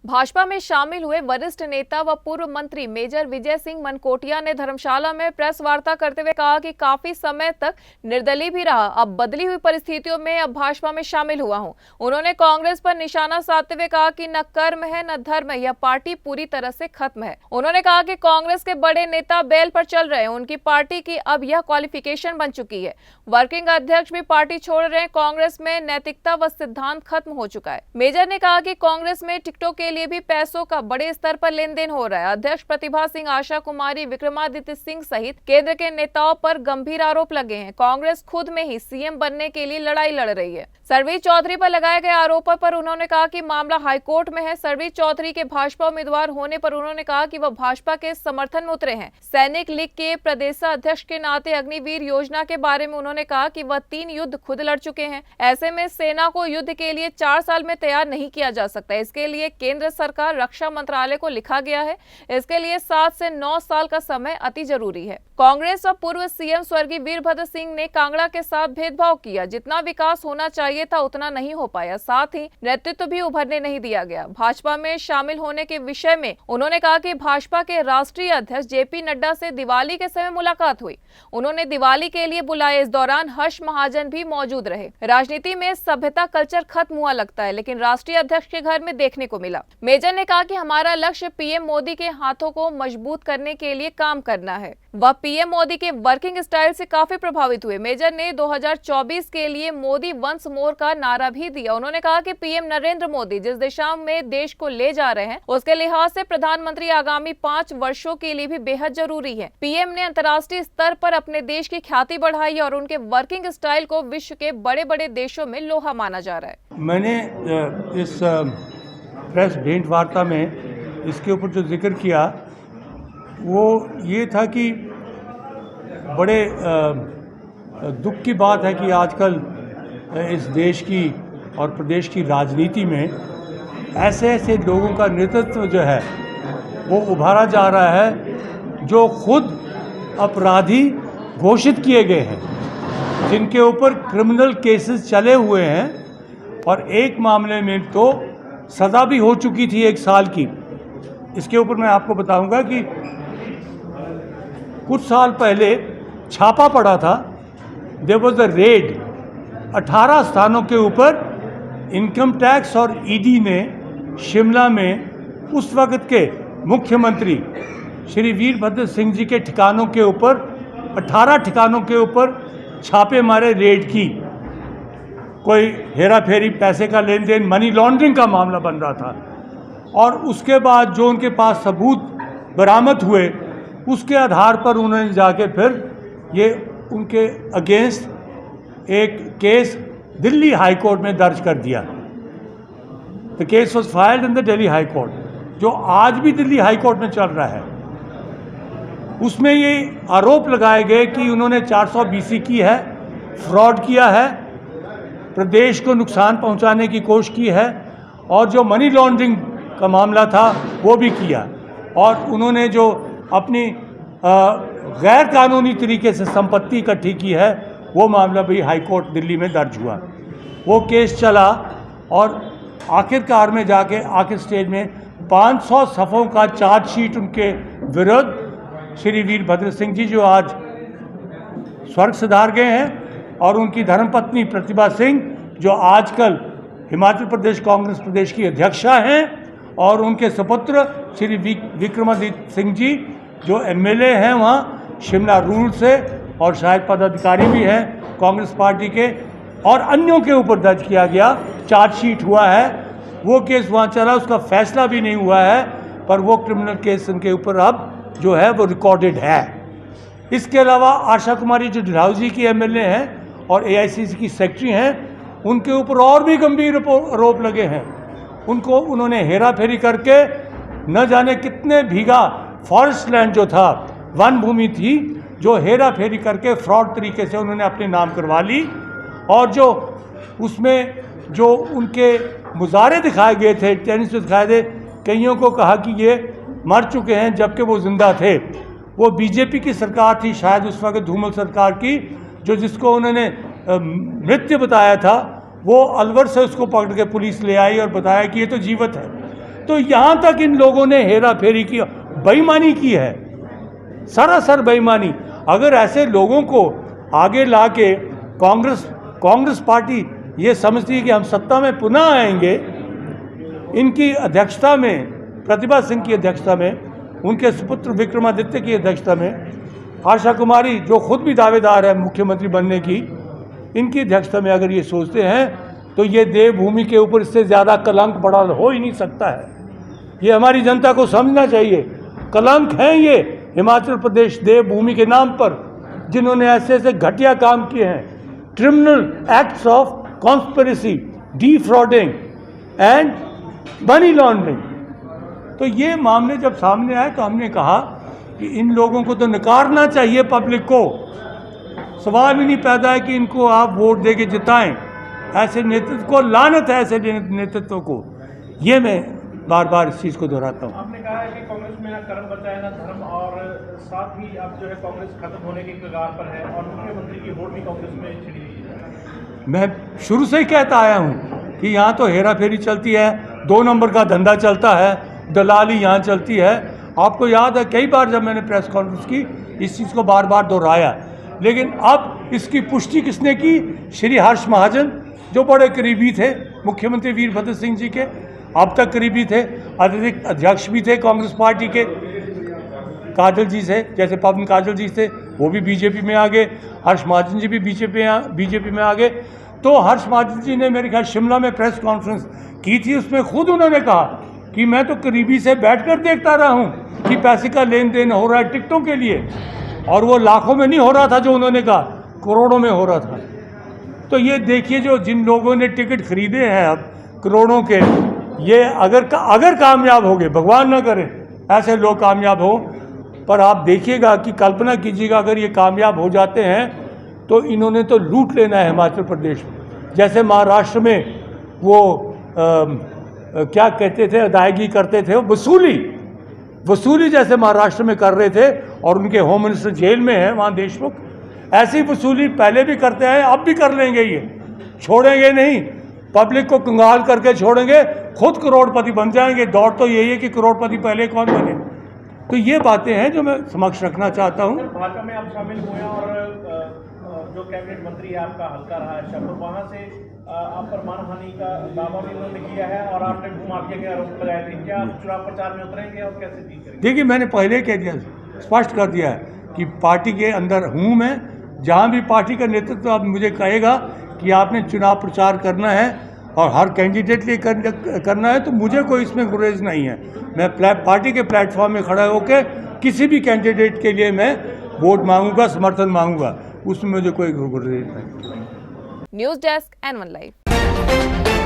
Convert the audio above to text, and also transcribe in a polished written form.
भाजपा में शामिल हुए वरिष्ठ नेता व पूर्व मंत्री मेजर विजय सिंह मनकोटिया ने धर्मशाला में प्रेस वार्ता करते हुए कहा कि काफी समय तक निर्दलीय भी रहा, अब बदली हुई परिस्थितियों में अब भाजपा में शामिल हुआ हूं। उन्होंने कांग्रेस पर निशाना साधते हुए कहा कि न कर्म है न धर्म है, यह पार्टी पूरी तरह से खत्म है। उन्होंने कहा कि कांग्रेस के बड़े नेता बेल पर चल रहे हैं, उनकी पार्टी की अब यह क्वालिफिकेशन बन चुकी है। वर्किंग अध्यक्ष भी पार्टी छोड़ रहे हैं, कांग्रेस में नैतिकता व सिद्धांत खत्म हो चुका है। मेजर ने कहा कि कांग्रेस में टिकटों के लिए भी पैसों का बड़े स्तर पर लेन देन हो रहा है। अध्यक्ष प्रतिभा सिंह, आशा कुमारी, विक्रमादित्य सिंह सहित केंद्र के नेताओं पर गंभीर आरोप लगे हैं। कांग्रेस खुद में ही सीएम बनने के लिए लड़ाई लड़ रही है। सरवीर चौधरी पर लगाए गए आरोपों पर उन्होंने कहा कि मामला हाईकोर्ट में है। सरवीर चौधरी के भाजपा उम्मीदवार होने पर उन्होंने कहा कि वह भाजपा के समर्थन में उतरे हैं। सैनिक लीग के प्रदेशाध्यक्ष के नाते अग्निवीर योजना के बारे में उन्होंने कहा कि वह 3 युद्ध खुद लड़ चुके हैं। ऐसे में सेना को युद्ध के लिए 4 साल में तैयार नहीं किया जा सकता। इसके लिए केंद्र सरकार रक्षा मंत्रालय को लिखा गया है। इसके लिए 7 से 9 साल का समय अति जरूरी है। कांग्रेस और पूर्व सीएम स्वर्गीय वीरभद्र सिंह ने कांगड़ा के साथ भेदभाव किया। जितना विकास होना चाहिए था उतना नहीं हो पाया, साथ ही नेतृत्व भी उभरने नहीं दिया गया। भाजपा में शामिल होने के विषय में उन्होंने कहा कि भाजपा के राष्ट्रीय अध्यक्ष जेपी नड्डा से दिवाली के समय मुलाकात हुई। उन्होंने दिवाली के लिए बुलाए। इस दौरान हर्ष महाजन भी मौजूद रहे। राजनीति में सभ्यता कल्चर खत्म हुआ लगता है, लेकिन राष्ट्रीय अध्यक्ष के घर में देखने को मिला। मेजर ने कहा कि हमारा लक्ष्य पीएम मोदी के हाथों को मजबूत करने के लिए काम करना है। वह पीएम मोदी के वर्किंग स्टाइल से काफी प्रभावित हुए। मेजर ने 2024 के लिए मोदी वंस मोर का नारा भी दिया। उन्होंने कहा कि पीएम नरेंद्र मोदी जिस दिशा में देश को ले जा रहे हैं, उसके लिहाज से प्रधानमंत्री आगामी 5 वर्षों के लिए भी बेहद जरूरी है। पीएम ने अंतर्राष्ट्रीय स्तर पर अपने देश की ख्याति बढ़ाई और उनके वर्किंग स्टाइल को विश्व के बड़े बड़े देशों में लोहा माना जा रहा है। मैंने इस प्रेस भेंट वार्ता में इसके ऊपर जो जिक्र किया वो ये था कि बड़े दुख की बात है कि आजकल इस देश की और प्रदेश की राजनीति में ऐसे ऐसे लोगों का नेतृत्व जो है वो उभारा जा रहा है जो खुद अपराधी घोषित किए गए हैं, जिनके ऊपर क्रिमिनल केसेस चले हुए हैं और एक मामले में तो सज़ा भी हो चुकी थी 1 साल की। इसके ऊपर मैं आपको बताऊंगा कि कुछ साल पहले छापा पड़ा था। देयर वाज अ रेड 18 स्थानों के ऊपर इनकम टैक्स और ईडी ने शिमला में उस वक्त के मुख्यमंत्री श्री वीरभद्र सिंह जी के ठिकानों के ऊपर 18 ठिकानों के ऊपर छापे मारे, रेड की। कोई हेरा फेरी, पैसे का लेन देन, मनी लॉन्ड्रिंग का मामला बन रहा था। और उसके बाद जो उनके पास सबूत बरामद हुए उसके आधार पर उन्होंने जाके फिर ये उनके अगेंस्ट एक केस दिल्ली हाई कोर्ट में दर्ज कर दिया। The case was filed in the Delhi high court, जो आज भी दिल्ली हाई कोर्ट में चल रहा है। उसमें ये आरोप लगाए गए कि उन्होंने 400 BC की है, फ्रॉड किया है, प्रदेश को नुकसान पहुंचाने की कोशिश की है और जो मनी लॉन्ड्रिंग का मामला था वो भी किया। और उन्होंने जो अपनी गैर कानूनी तरीके से संपत्ति इकट्ठी की है वो मामला भी हाई कोर्ट दिल्ली में दर्ज हुआ। वो केस चला और आखिरकार में जाके आखिर स्टेज में 500 सफ़ों का चार्जशीट उनके विरुद्ध श्री वीरभद्र सिंह जी जो आज स्वर्ग सिधार गए हैं और उनकी धर्मपत्नी प्रतिभा सिंह जो आजकल हिमाचल प्रदेश कांग्रेस प्रदेश की अध्यक्षा हैं और उनके सुपुत्र श्री विक्रमादित्य सिंह जी जो MLA हैं वहाँ शिमला रूरल से और शायद पदाधिकारी भी हैं कांग्रेस पार्टी के, और अन्यों के ऊपर दर्ज किया गया चार्जशीट हुआ है। वो केस वहाँ चला, उसका फैसला भी नहीं हुआ है, पर वो क्रिमिनल केस उनके ऊपर अब जो है वो रिकॉर्डेड है। इसके अलावा आशा कुमारी जो डलहौजी की MLA हैं और AICC की सेक्रेटरी हैं, उनके ऊपर और भी गंभीर आरोप लगे हैं। उनको उन्होंने हेरा फेरी करके न जाने कितने बीघा फॉरेस्ट लैंड जो था, वन भूमि थी, जो हेरा फेरी करके फ्रॉड तरीके से उन्होंने अपने नाम करवा ली। और जो उसमें जो उनके मुजारे दिखाए गए थे, टेनिस दिखाए थे, कईयों को कहा कि ये मर चुके हैं जबकि वो जिंदा थे। वो बीजेपी की सरकार थी शायद उस वक्त, धूमल सरकार की, जो जिसको उन्होंने मृत्यु बताया था, वो अलवर से उसको पकड़ के पुलिस ले आई और बताया कि ये तो जीवित है। तो यहाँ तक इन लोगों ने हेरा फेरी की, बेईमानी की है, सरासर बेईमानी। अगर ऐसे लोगों को आगे ला के कांग्रेस पार्टी ये समझती है कि हम सत्ता में पुनः आएंगे, इनकी अध्यक्षता में, प्रतिभा सिंह की अध्यक्षता में, उनके सुपुत्र विक्रमादित्य की अध्यक्षता में, आशा कुमारी जो खुद भी दावेदार है मुख्यमंत्री बनने की, इनकी अध्यक्षता में अगर ये सोचते हैं तो ये देवभूमि के ऊपर इससे ज़्यादा कलंक बड़ा हो ही नहीं सकता है। ये हमारी जनता को समझना चाहिए। कलंक हैं ये हिमाचल प्रदेश देवभूमि के नाम पर, जिन्होंने ऐसे ऐसे घटिया काम किए हैं, criminal acts of conspiracy, defrauding and money laundering. तो ये मामले जब सामने आए तो हमने कहा कि इन लोगों को तो नकारना चाहिए पब्लिक को। सवाल ही नहीं पैदा है कि इनको आप वोट दे के जिताएं। ऐसे नेतृत्व को लानत है, ऐसे नेतृत्व को। ये मैं बार बार इस चीज़ को दोहराता हूँ। आपने कहा है कि कांग्रेस में ना कर्म बचा है ना धर्म, और साथ ही अब जो है कांग्रेस खत्म होने की कगार पर है और मुख्यमंत्री की वोट भी कांग्रेस में छिड़ी हुई है। मैं शुरू से ही कहता आया हूँ कि यहाँ तो हेरा फेरी चलती है, 2 नंबर का धंधा चलता है, दलाली यहाँ चलती है। आपको याद है कई बार जब मैंने प्रेस कॉन्फ्रेंस की इस चीज़ को बार बार दोहराया, लेकिन अब इसकी पुष्टि किसने की? श्री हर्ष महाजन, जो बड़े करीबी थे मुख्यमंत्री वीरभद्र सिंह जी के, अब तक करीबी थे, अतिरिक्त अध्यक्ष भी थे कांग्रेस पार्टी के, काजल जी से, जैसे पवन काजल जी थे, वो भी बीजेपी में आ गए, हर्ष महाजन जी भी बीजेपी में आ गए। तो हर्ष महाजन जी ने मेरे ख्याल शिमला में प्रेस कॉन्फ्रेंस की थी, उसमें खुद उन्होंने कहा कि मैं तो करीबी से बैठकर देखता रहा हूँ कि पैसे का लेन देन हो रहा है टिकटों के लिए, और वो लाखों में नहीं हो रहा था जो उन्होंने कहा, करोड़ों में हो रहा था। तो ये देखिए, जो जिन लोगों ने टिकट खरीदे हैं अब करोड़ों के, ये अगर कामयाब हो गए, भगवान ना करे ऐसे लोग कामयाब हो, पर आप देखिएगा कि कल्पना कीजिएगा अगर ये कामयाब हो जाते हैं तो इन्होंने तो लूट लेना है हिमाचल प्रदेश में। जैसे महाराष्ट्र में वो क्या कहते थे, अदायगी करते थे, वसूली जैसे महाराष्ट्र में कर रहे थे, और उनके होम मिनिस्टर जेल में है वहाँ देशमुख। ऐसी वसूली पहले भी करते हैं, अब भी कर लेंगे, ये छोड़ेंगे नहीं, पब्लिक को कंगाल करके छोड़ेंगे, खुद करोड़पति बन जाएंगे। दौड़ तो यही है कि करोड़पति पहले कौन बने। तो ये बातें हैं जो मैं समक्ष रखना चाहता हूँ। भाजपा में आप शामिल हुए और जो कैबिनेट मंत्री है आपका हल्का रहा है शाहपुर, वहाँ से आप पर मानहानि का दावा भी उन्होंने किया है और आपने भूमाफिया के आरोप लगाए थे। क्या आप चुनाव प्रचार में उतरेंगे और कैसे डील करेंगे? देखिए, मैंने पहले कह दिया, स्पष्ट कर दिया है कि पार्टी के अंदर हूँ मैं। जहाँ भी पार्टी का नेतृत्व अब मुझे कहेगा कि आपने चुनाव प्रचार करना है और हर कैंडिडेट लिए करना है, तो मुझे कोई इसमें गुरेज नहीं है। मैं पार्टी के प्लेटफॉर्म में खड़ा होकर किसी भी कैंडिडेट के लिए मैं वोट मांगूंगा, समर्थन मांगूंगा, उसमें मुझे कोई गुरेज नहीं। News desk N1 live.